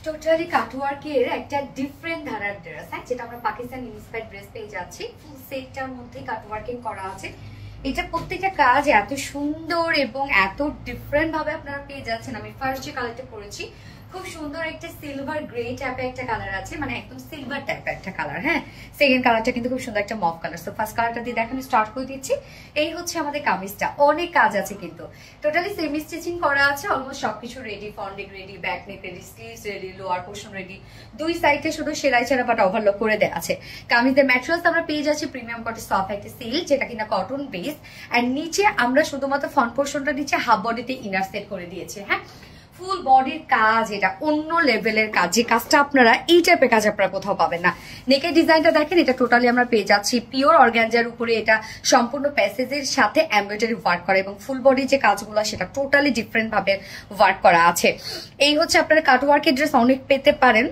Totally কাটওয়ার্কের একটা different ধারার dress, হ্যাঁ, যেটা আমরা পাকিস্তান ইন্সপায়ার্ড ড্রেস পেয়ে যাচ্ছি। ফুল সেটটার মধ্যে কাটওয়ার্কিং করা আছে। এটা প্রত্যেকটা কাজ এত সুন্দর এবং এত ডিফারেন্ট ভাবে আপনারা পেয়ে যাচ্ছেন। আমি ফার্স্ট যে কালারটা পরেছি খুব সুন্দর একটা সিলভার গ্রে টাইপের একটা কালার আছে, মানে একদম সিলভার টাইপের একটা কালার। হ্যাঁ, সেকেন্ড কালারটা কিন্তু খুব সুন্দর একটা মফ কালার। সো ফার্স্ট কালারটা দিয়ে দেখানো স্টার্ট করে দিচ্ছি। এই হচ্ছে আমাদের কামিজটা, অনেক কাজ আছে কিন্তু টোটালি সেমি স্টিচিং করা আছে। অলমোস্ট সবকিছু রেডি, ফন্ডিং ready, back neck ready, sleeves ready, lower portion ready, দুই সাইডে শুধু সেলাই ছাড়া বাট ওভারলক করে দেওয়া আছে। কামিজের ম্যাটেরিয়ালস আমরা পেয়ে যাচ্ছি প্রিমিয়াম কটন সফট একটা সিল্ক, যেটা কিনা কটন বেস। এন্ড নিচে আমরা শুধুমাত্র ফ্রন্ট পোর্শনটা নিচে হাফ বডিতে ইনার সেট করে দিয়েছি। হ্যাঁ, ফুল বডির কাজ, এটা অন্য লেভেলের কাজ, যে কাজটা আপনারা এই টাইপের কাজ আপনারা কোথাও পাবেন না। নেকের ডিজাইনটা দেখেন, এটা টোটালি আমরা পেয়ে যাচ্ছি পিওর অর্গানজার উপরে। এটা সম্পূর্ণ প্যাসেজের সাথে এমব্রয়ডারি ওয়ার্ক করা এবং ফুল বডির যে কাজগুলো সেটা টোটালি ডিফারেন্ট ভাবে ওয়ার্ক করা আছে। এই হচ্ছে আপনারা কাটওয়ার্কের ড্রেস অনেক পেতে পারেন,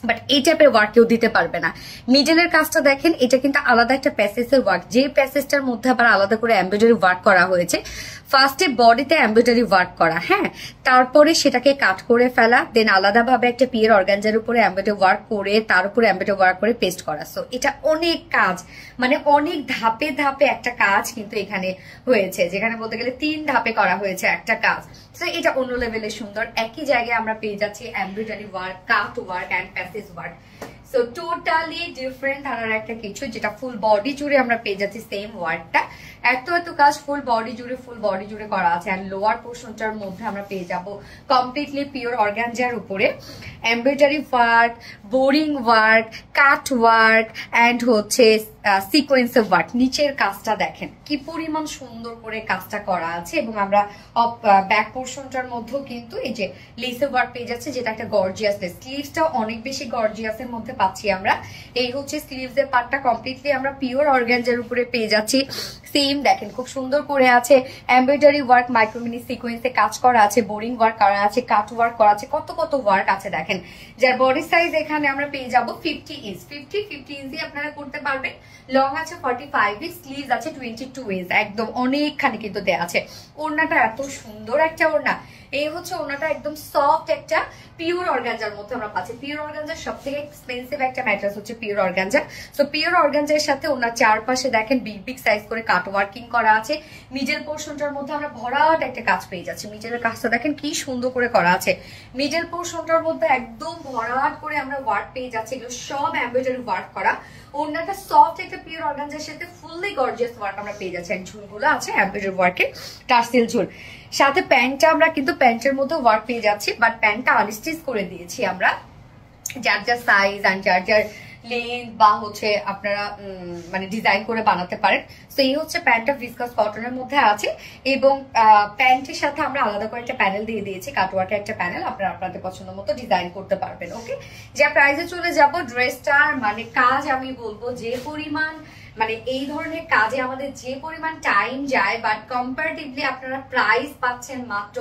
বাট এই টাইপের ওয়ার্ক কেউ দিতে পারবে না। মিডলের কাজটা দেখেন, এটা কিন্তু আলাদা একটা প্যাসেজের ওয়ার্ক, যে প্যাসেজটার মধ্যে আবার আলাদা করে এমব্রয়ডারি ওয়ার্ক করা হয়েছে। ফার্স্টে বডিতে এমব্রয়ডারি ওয়ার্ক করা, হ্যাঁ, তারপরে সেটাকে কাট করে ফেলা, দেন আলাদাভাবে একটা পিওর অর্গানজার উপরে এমব্রয়ডারি ওয়ার্ক করে তার উপরে এমব্রয়ডারি ওয়ার্ক করে পেস্ট করা। সো এটা অনেক কাজ, মানে অনেক ধাপে ধাপে একটা কাজ কিন্তু এখানে হয়েছে, যেখানে বলতে গেলে 3 ধাপে করা হয়েছে একটা কাজ। সো এটা অন্য লেভেলের সুন্দর। একই জায়গায় আমরা পেয়ে যাচ্ছি embroidery work, cut work and passage work. So totally different ধারার একটা কিছু, যেটা ফুল বডি জুড়ে আমরা পেয়ে যাচ্ছি সেম ওয়ার্কটা। এত কাজ ফুল বডি জুড়ে করা আছে। আর লোয়ার পোর্শনটার মধ্যে আমরা পেয়ে যাব কমপ্লিটলি পিওর অর্গানজার উপরে embroidery work, boring work, cut work and হচ্ছে সিকোয়েন্সের ওয়ার্ক। নিচের কাজটা দেখেন কি পরিমাণ সুন্দর করে কাজটা করা আছে। এবং আমরা ব্যাক পোর্শনটার মধ্যেও কিন্তু এই যে লেসের ওয়ার্ক পেয়ে যাচ্ছে, যেটা একটা গর্জিয়াস। স্লিভসটাও অনেক বেশি গর্জিয়াসের মধ্যে পাচ্ছি আমরা। এই হচ্ছে স্লিভস এর পার্টটা কমপ্লিটলি আমরা পিওর অর্গানজার উপরে পেয়ে যাচ্ছি। সেম দেখেন খুব সুন্দর করে আছে এমব্রয়ডারি ওয়ার্ক, মাইক্রোমিনি সিকোয়েন্সে কাজ করা আছে, বোরিং ওয়ার্ক করা আছে, কাট ওয়ার্ক করা আছে, কত ওয়ার্ক আছে দেখেন। যার বডি সাইজ এখানে আমরা পেয়ে যাব 50 ইঞ্চ, 50 ইঞ্চি আপনারা করতে পারবেন। লং আছে 45 ইঞ্চ, স্লিভস আছে 22 ইঞ্চ, একদম অনেকখানি কিন্তু দেয়া আছে। ওড়নাটা এত সুন্দর একটা ওড়না। এই হচ্ছে ওড়নাটা, একদম সফট একটা পিওর অর্গানজার মধ্যে আমরা পাচ্ছি। পিওর অর্গানজার সব থেকে এক্সপেন্সিভ একটা ম্যাটেরিয়াল হচ্ছে pure organza. So pure organza সাথে ওনার চারপাশে দেখেন বিগ সাইজ করে কাট ওয়ার্কিং করা আছে। মিডল পোর্শনটার মধ্যে আমরা ভরাট একটা কাজ পেয়ে যাচ্ছি। মিডলের কাজটা দেখেন কি সুন্দর করে করা আছে। মিডল পোর্শনটার মধ্যে একদম ভরাট করে আমরা ওয়ার্ক পেয়ে যাচ্ছি। এগুলো সব এমব্রয়ডারি ওয়ার্ক করা। ওনাটা সফট একটা পিওর অর্গানজার সাথে ফুললি গর্জিয়াস ওয়ার্ক আমরা পেয়ে যাচ্ছি। এক ঝুলগুলো আছে এমব্রয়ডারি ওয়ার্কের, টার্সেল ঝুল। সাথে প্যান্টটা আমরা কিন্তু প্যান্টের মধ্যে ওয়ার্ক পেয়ে যাচ্ছি, বাট প্যান্টটা আনস্টিচ করে দিয়েছি আমরা, যার যার সাইজ আর যার যার লেন্থ বা হচ্ছে আপনারা মানে ডিজাইন করে বানাতে পারেন। তো এই হচ্ছে প্যান্টটা ভিসকাস কটনের মধ্যে আছে এবং প্যান্টের সাথে আমরা আলাদা করে একটা প্যানেল দিয়ে দিয়েছি, কাটওয়ার্কের একটা প্যানেল। আপনারা আপনাদের পছন্দ মতো ডিজাইন করতে পারবেন। ওকে, যে প্রাইসে চলে যাব, ড্রেসটার মানে কাজ আমি বলবো যে পরিমাণ, মানে এই ধরনের কাজে আমাদের যে পরিমাণ টাইম যায়, বাট কম্পারেটিভলি আপনারা প্রাইস পাচ্ছেন মাত্র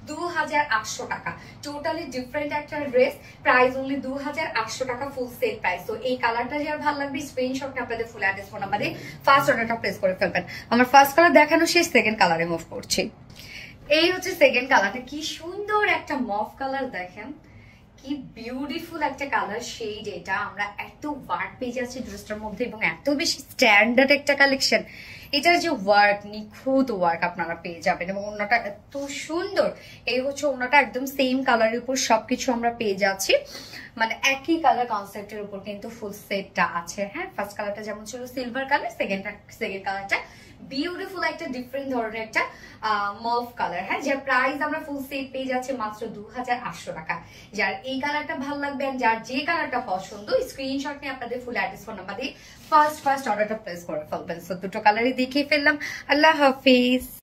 2800 টাকা। টোটালি ডিফারেন্ট একটা ড্রেস, প্রাইস অনলি 2800 টাকা, ফুল সেট প্রাইস। তো এই কালারটা যার ভালো লাগবে স্ক্রিনশটটা আপনাদের ফুল অ্যাড্রেস ফোন নাম্বারে ফার্স্ট অর্ডারটা প্লেস করে ফেলবেন। আমার ফার্স্ট কালার দেখানো শেষ, সেকেন্ড কালারে মুভ করছি। এই হচ্ছে সেকেন্ড কালারটা, কি সুন্দর একটা মফ কালার, দেখেন কি বিউটিফুল একটা কালার শেড। এটা আমরা এত ওয়ার্ক পেয়ে যাচ্ছি ড্রেসটার মধ্যে এবং এত বেশি স্ট্যান্ডার্ড একটা কালেকশন। এটার যে ওয়ার্ক, নিখুঁত ওয়ার্ক আপনারা পেয়ে যাবেন এবং ওড়নাটা এত সুন্দর। এই হচ্ছে ওড়নাটা, একদম সেম কালারের উপর সবকিছু আমরা পেয়ে যাচ্ছি, মানে একই কালার কনসেপ্টের উপর কিন্তু ফুল সেটটা আছে। হ্যাঁ, ফার্স্ট কালারটা যেমন ছিল সিলভার কালার, সেকেন্ড কালারটা বিউটিফুল একটা ডিফারেন্ট ধরনের একটা মভ কালার। হ্যাঁ, যার প্রাইস আমরা ফুল সেট পেয়ে যাচ্ছে মাত্র 2800 টাকা। যার এই কালারটা ভালো লাগবে, যার যে কালারটা পছন্দ, স্ক্রিনশট নিয়ে আপনাদের ফুল অ্যাড্রেস ফোন নাম্বার দিয়ে ফার্স্ট অর্ডারটা প্লেস করে ফেলবেন। সো দুটো কালারই দেখিয়ে ফেললাম। আল্লাহ হাফিজ।